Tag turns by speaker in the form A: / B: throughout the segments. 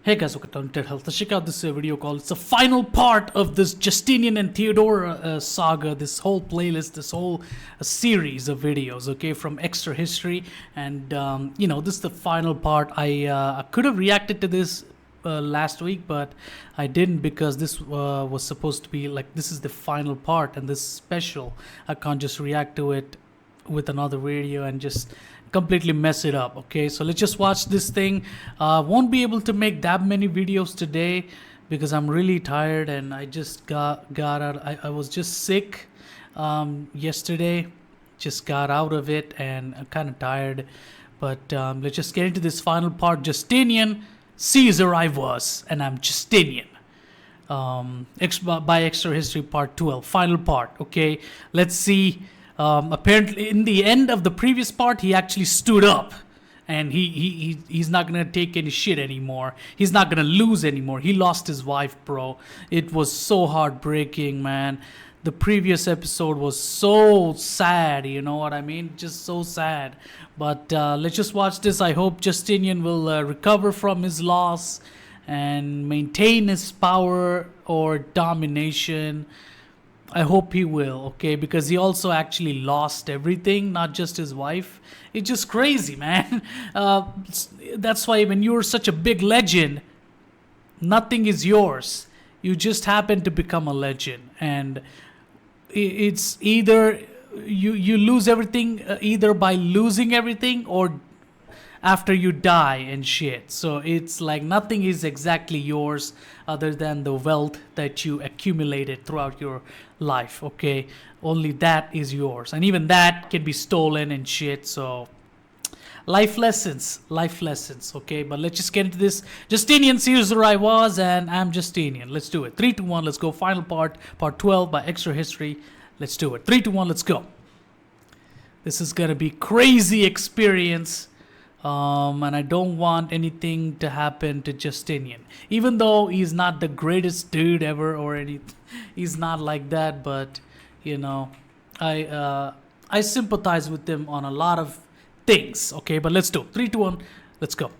A: Hey guys, welcome to Undead Health. Let's check out this video called, it's the final part of this Justinian and Theodora saga, this whole playlist, this whole series of videos, okay, from Extra History. And, this is the final part. I could have reacted to this last week, but I didn't because this was supposed to be, like, this is the final part and this is special. I can't just react to it with another video and just completely mess it up. Okay, so let's just watch this thing. Won't be able to make that many videos today because I'm really tired and I just got out. I was just sick yesterday, just got out of it and I'm kind of tired. But let's just get into this final part. Justinian, Caesar I was, and I'm Justinian. By Extra History Part 12, final part. Okay, let's see. Apparently in the end of the previous part he actually stood up and he's not gonna take any shit anymore. He's not gonna lose anymore. He lost his wife, bro. It was so heartbreaking, man. The previous episode was so sad, you know what I mean? Just so sad. But let's just watch this. I hope Justinian will recover from his loss and maintain his power or domination. I hope he will, okay, because he also actually lost everything, not just his wife. It's just crazy, man. That's why when you're such a big legend, nothing is yours. You just happen to become a legend. And it's either you lose everything, either by losing everything or after you die and shit. So it's like nothing is exactly yours other than the wealth that you accumulated throughout your life, okay? Only that is yours, and even that can be stolen and shit. So life lessons, okay? But let's just get into this. Justinian, Caesar I was, and I'm Justinian. Let's do it. 3, 2, 1, let's go. Final part 12 by Extra History. Let's do it. 3, 2, 1, let's go. This is gonna be crazy experience. And I don't want anything to happen to Justinian, even though he's not the greatest dude ever or anything. He's not like that, but you know, I sympathize with him on a lot of things. Okay, but let's do it. 3, 2, 1, let's go.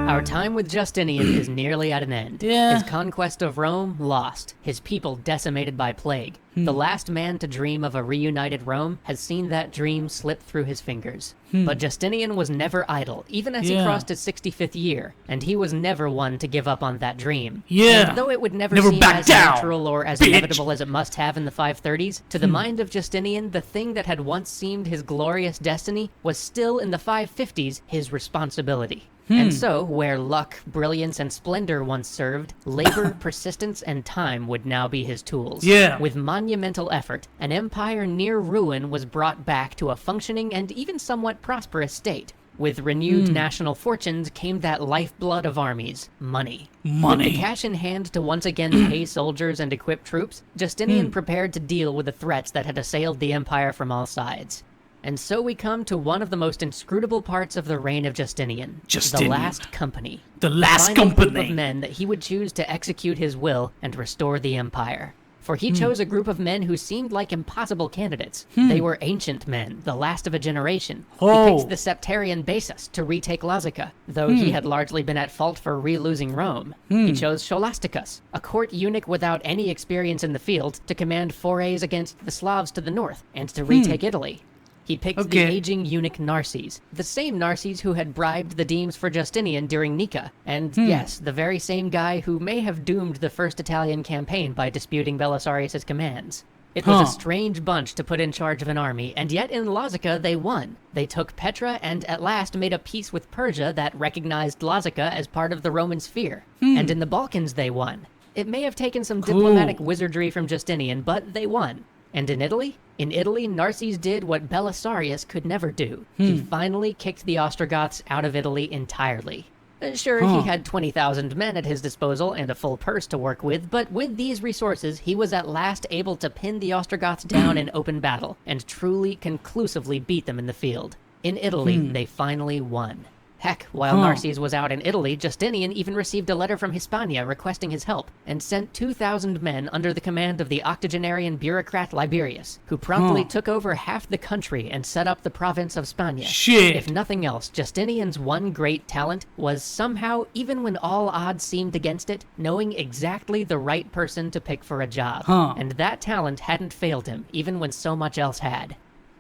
B: Our time with Justinian is nearly at an end.
A: Yeah.
B: His conquest of Rome lost, his people decimated by plague. The last man to dream of a reunited Rome has seen that dream slip through his fingers. But Justinian was never idle, even as he crossed his 65th year, and he was never one to give up on that dream.
A: Yeah.
B: And though it would never seem
A: back
B: as
A: down,
B: natural or as
A: bitch.
B: inevitable as it must have in the 530s, to the mind of Justinian, the thing that had once seemed his glorious destiny was still in the 550s his responsibility. And so, where luck, brilliance, and splendor once served, labor, persistence, and time would now be his tools.
A: Yeah.
B: With monumental effort, an empire near ruin was brought back to a functioning and even somewhat prosperous state. With renewed national fortunes came that lifeblood of armies, money. With the cash in hand to once again pay soldiers and equip troops, Justinian prepared to deal with the threats that had assailed the empire from all sides. And so we come to one of the most inscrutable parts of the reign of Justinian. The Last Company.
A: The Last
B: final
A: Company.
B: group of men that he would choose to execute his will and restore the empire. For he chose a group of men who seemed like impossible candidates. They were ancient men, the last of a generation. He picked the Septarian Basis to retake Lazica, though he had largely been at fault for re-losing Rome. He chose Scholasticus, a court eunuch without any experience in the field, to command forays against the Slavs to the north, and to retake Italy. He picked the aging eunuch Narses, the same Narses who had bribed the demes for Justinian during Nika, and yes, the very same guy who may have doomed the first Italian campaign by disputing Belisarius' commands. It was a strange bunch to put in charge of an army, and yet in Lazica they won. They took Petra and at last made a peace with Persia that recognized Lazica as part of the Roman sphere. And in the Balkans they won. It may have taken some diplomatic wizardry from Justinian, but they won. And in Italy? In Italy, Narses did what Belisarius could never do. He finally kicked the Ostrogoths out of Italy entirely. Sure, he had 20,000 men at his disposal and a full purse to work with, but with these resources, he was at last able to pin the Ostrogoths down in open battle, and truly, conclusively beat them in the field. In Italy, they finally won. Heck, while Narses was out in Italy, Justinian even received a letter from Hispania requesting his help, and sent 2,000 men under the command of the octogenarian bureaucrat Liberius, who promptly took over half the country and set up the province of Spania.
A: Shit.
B: If nothing else, Justinian's one great talent was somehow, even when all odds seemed against it, knowing exactly the right person to pick for a job. And that talent hadn't failed him, even when so much else had.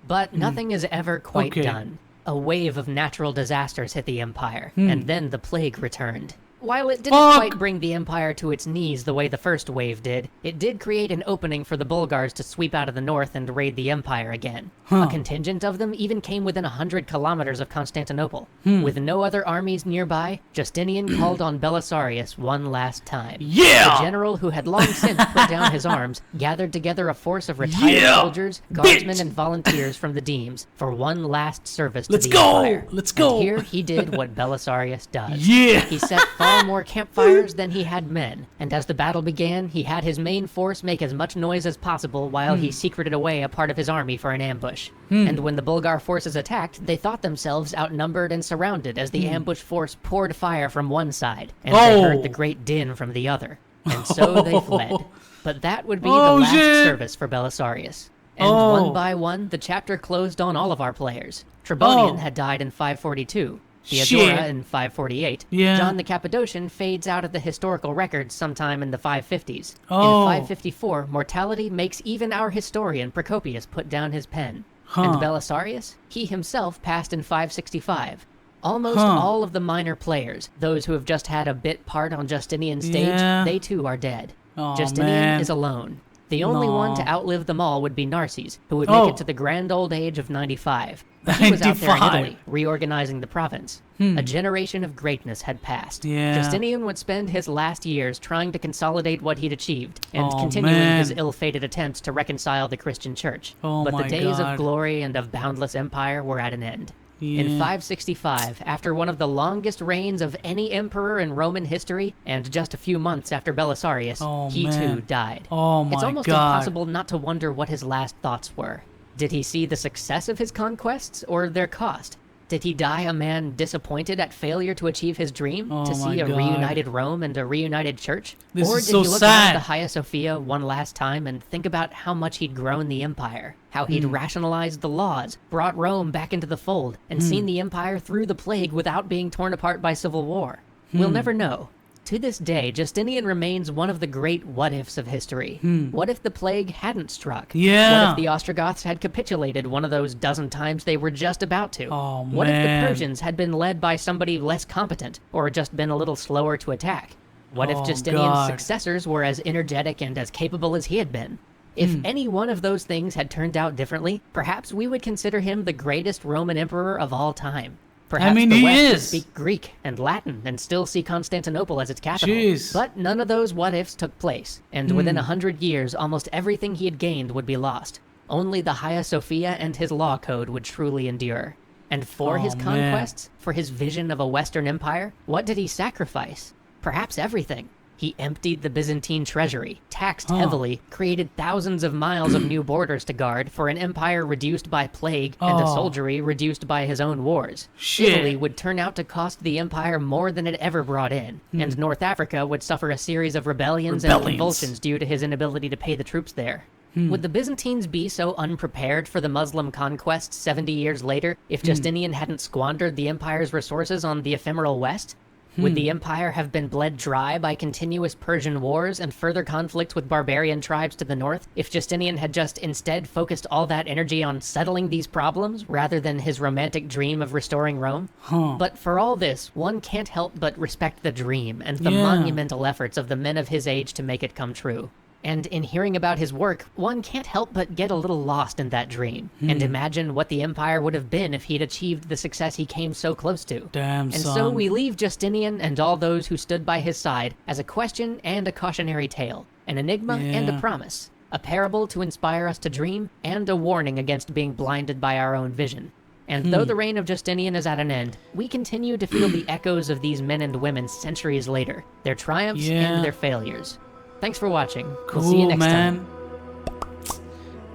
B: But nothing is ever quite done. A wave of natural disasters hit the empire, and then the plague returned. While it didn't quite bring the empire to its knees the way the first wave did, it did create an opening for the Bulgars to sweep out of the north and raid the empire again. A contingent of them even came within 100 kilometers of Constantinople. With no other armies nearby, Justinian called on Belisarius one last time. The general who had long since put down his arms gathered together a force of retired soldiers, guardsmen, and volunteers from the Demes for one last service to the empire.
A: Let's go!
B: And here he did what Belisarius does.
A: Yeah!
B: He set far more campfires than he had men, and as the battle began, he had his main force make as much noise as possible while he secreted away a part of his army for an ambush. And when the Bulgar forces attacked, they thought themselves outnumbered and surrounded as the ambush force poured fire from one side, and they heard the great din from the other. And so they fled. But that would be the last service for Belisarius. And one by one, the chapter closed on all of our players. Tribonian had died in 542. Theodora in 548. John the Cappadocian fades out of the historical records sometime in the 550s. In 554, mortality makes even our historian Procopius put down his pen. And Belisarius? He himself passed in 565. Almost all of the minor players, those who have just had a bit part on Justinian's stage, they too are dead. Justinian is alone. The only one to outlive them all would be Narses, who would make it to the grand old age of 95. He was out there in Italy, reorganizing the province. A generation of greatness had passed. Justinian would spend his last years trying to consolidate what he'd achieved, and continuing his ill-fated attempts to reconcile the Christian church. But the days of glory and of boundless empire were at an end. In 565, after one of the longest reigns of any emperor in Roman history, and just a few months after Belisarius, he too died. It's almost impossible not to wonder what his last thoughts were. Did he see the success of his conquests, or their cost? Did he die a man disappointed at failure to achieve his dream, to see a reunited Rome and a reunited church? Or did he look at the Hagia Sophia one last time and think about how much he'd grown the empire, how he'd rationalized the laws, brought Rome back into the fold, and seen the empire through the plague without being torn apart by civil war? We'll never know. To this day, Justinian remains one of the great what-ifs of history. What if the plague hadn't struck? What if the Ostrogoths had capitulated one of those dozen times they were just about to? What if the Persians had been led by somebody less competent, or just been a little slower to attack? What if Justinian's successors were as energetic and as capable as he had been? If any one of those things had turned out differently, perhaps we would consider him the greatest Roman emperor of all time. Perhaps the West would speak Greek and Latin and still see Constantinople as its capital. But none of those what-ifs took place, and within 100 years, almost everything he had gained would be lost. Only the Hagia Sophia and his law code would truly endure. And for his conquests, for his vision of a Western empire, what did he sacrifice? Perhaps everything. He emptied the Byzantine treasury, taxed heavily, created thousands of miles of new borders to guard for an empire reduced by plague and a soldiery reduced by his own wars. Italy would turn out to cost the empire more than it ever brought in, and North Africa would suffer a series of rebellions and convulsions due to his inability to pay the troops there. Would the Byzantines be so unprepared for the Muslim conquest 70 years later if Justinian hadn't squandered the empire's resources on the ephemeral West? Would the empire have been bled dry by continuous Persian wars and further conflicts with barbarian tribes to the north if Justinian had just instead focused all that energy on settling these problems rather than his romantic dream of restoring Rome? But for all this, one can't help but respect the dream and the monumental efforts of the men of his age to make it come true. And in hearing about his work, one can't help but get a little lost in that dream, and imagine what the empire would have been if he'd achieved the success he came so close to. So we leave Justinian and all those who stood by his side as a question and a cautionary tale, an enigma and a promise, a parable to inspire us to dream, and a warning against being blinded by our own vision. And though the reign of Justinian is at an end, we continue to feel the echoes of these men and women centuries later, their triumphs and their failures. Thanks for watching. We'll see you next time.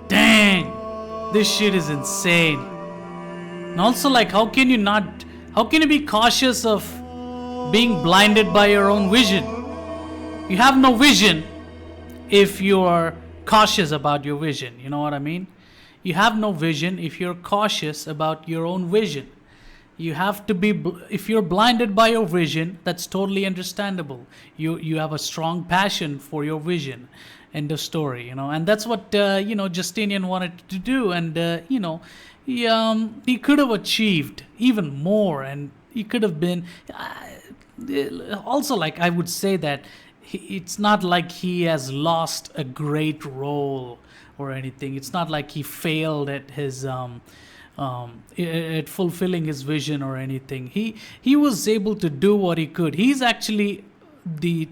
A: Dang! This shit is insane. And also, like, how can How can you be cautious of being blinded by your own vision? You have no vision if you're cautious about your vision. You know what I mean? You have no vision if you're cautious about your own vision. You have to be, if you're blinded by your vision, that's totally understandable. You have a strong passion for your vision. End of story, you know. And that's what, Justinian wanted to do. And, he could have achieved even more. And he could have been, also, like, I would say that it's not like he has lost a great role or anything. It's not like he failed at his at fulfilling his vision or anything. He was able to do what he could. He's actually the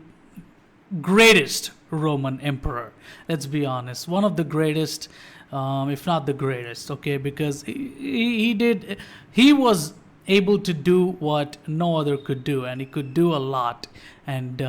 A: greatest Roman emperor. Let's be honest, one of the greatest, if not the greatest. Okay, because he was able to do what no other could do, and he could do a lot. And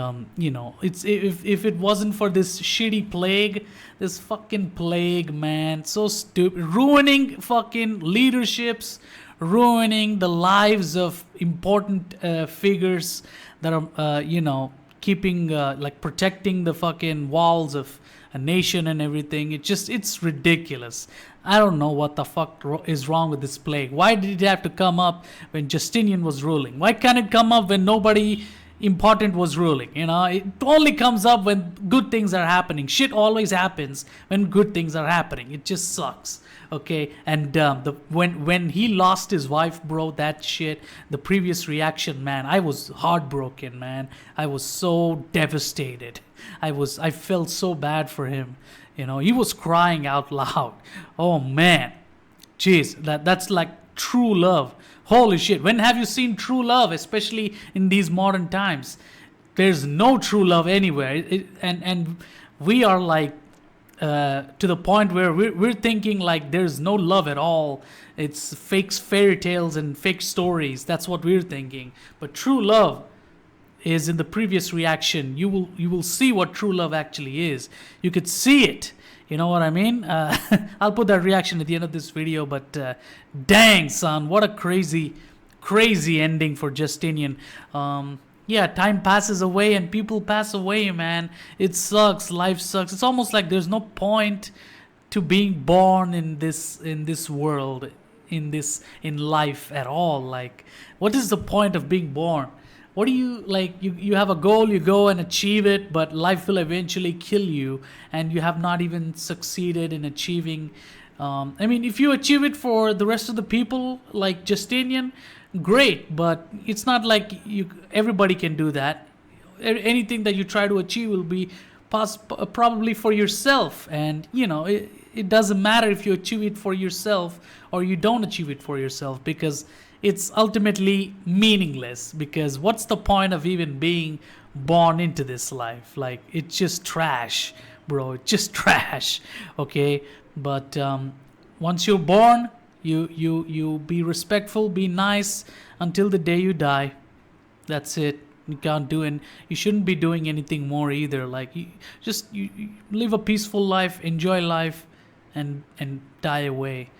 A: it's if it wasn't for this shitty plague, this fucking plague, man, so stupid, ruining fucking leaderships, ruining the lives of important figures that are keeping like protecting the fucking walls of a nation and everything. It's ridiculous. I don't know what the fuck is wrong with this plague. Why did it have to come up when Justinian was ruling? Why can't it come up when nobody important was ruling? It only comes up when good things are happening. Shit always happens when good things are happening. It just sucks. Okay, and when he lost his wife, bro, that shit, the previous reaction, man, I was heartbroken, man. I was so devastated. I felt so bad for him. He was crying out loud. Oh man, jeez, that's like true love. Holy shit, when have you seen true love, especially in these modern times? There's no true love anywhere. And we are like to the point where we're thinking like there's no love at all. It's fake fairy tales and fake stories. That's what we're thinking. But true love is in the previous reaction. You will see what true love actually is. You could see it. You know what I mean? I'll put that reaction at the end of this video. But dang, son, what a crazy ending for Justinian. Time passes away and people pass away, man. It sucks. Life sucks. It's almost like there's no point to being born in this world, in life at all. Like, what is the point of being born? What do you like? You have a goal, you go and achieve it, but life will eventually kill you, and you have not even succeeded in achieving. If you achieve it for the rest of the people, like Justinian, great, but it's not like everybody can do that. Anything that you try to achieve will be probably for yourself, and it doesn't matter if you achieve it for yourself or you don't achieve it for yourself, because it's ultimately meaningless. Because what's the point of even being born into this life? Like, it's just trash, bro. It's just trash. Okay, but once you're born, you be respectful, be nice until the day you die. That's it. You can't do, and you shouldn't be doing anything more either. Like, you live a peaceful life, enjoy life, and die away.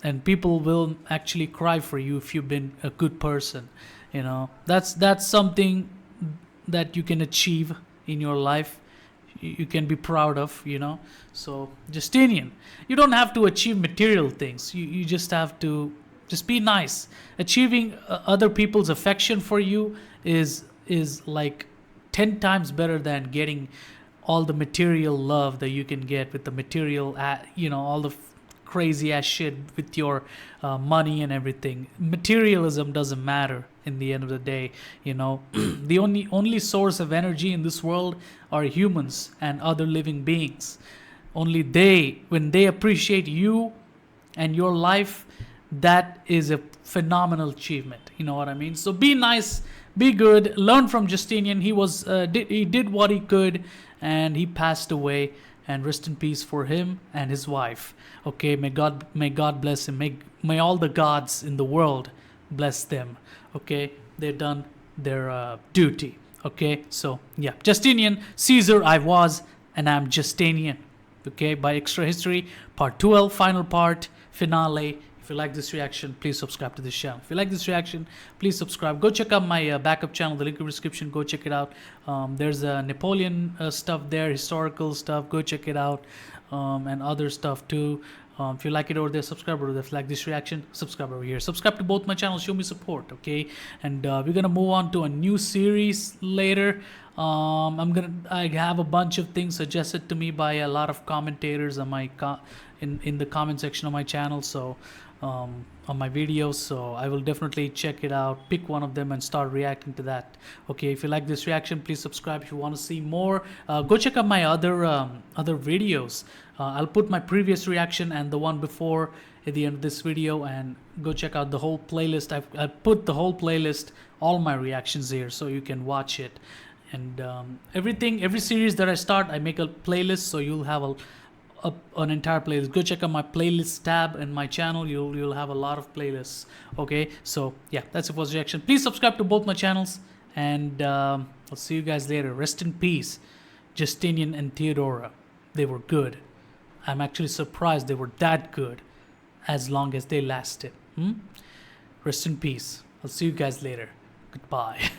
A: And people will actually cry for you if you've been a good person. That's something that you can achieve in your life. You can be proud of. So Justinian, you don't have to achieve material things. You just have to just be nice. Achieving other people's affection for you is like 10 times better than getting all the material love that you can get with the material, all the crazy ass shit with your money and everything. Materialism doesn't matter in the end of the day. The only source of energy in this world are humans and other living beings. Only when they appreciate you and your life, that is a phenomenal achievement. You know what I mean? So be nice, be good, learn from Justinian. He did what he could, and he passed away. And rest in peace for him and his wife. Okay, may God bless him. May all the gods in the world bless them. Okay, they've done their duty. Okay, so yeah, Justinian, Caesar, I was, and I'm Justinian. Okay, by Extra History, Part 12, final part, finale. If you like this reaction, please subscribe to this channel. If you like this reaction, please subscribe. Go check out my backup channel, the link in the description. Go check it out. There's Napoleon stuff there, historical stuff. Go check it out, and other stuff too. If you like it over there, subscribe over there. If you like this reaction, subscribe over here. Subscribe to both my channels. Show me support, okay? And we're gonna move on to a new series later. I have a bunch of things suggested to me by a lot of commentators on my in the comment section of my channel. So on my videos, so I will definitely check it out, pick one of them and start reacting to that. Okay, if you like this reaction, please subscribe. If you want to see more, go check out my other videos. I'll put my previous reaction and the one before at the end of this video, and go check out the whole playlist. I've put the whole playlist, all my reactions here, so you can watch it. And every series that I start, I make a playlist, so you'll have an entire playlist. Go check out my playlist tab in my channel. You'll have a lot of playlists. Okay, so yeah, that's the first reaction. Please subscribe to both my channels, and I'll see you guys later. Rest in peace, Justinian and Theodora. They were good. I'm actually surprised they were that good, as long as they lasted. Rest in peace. I'll see you guys later. Goodbye.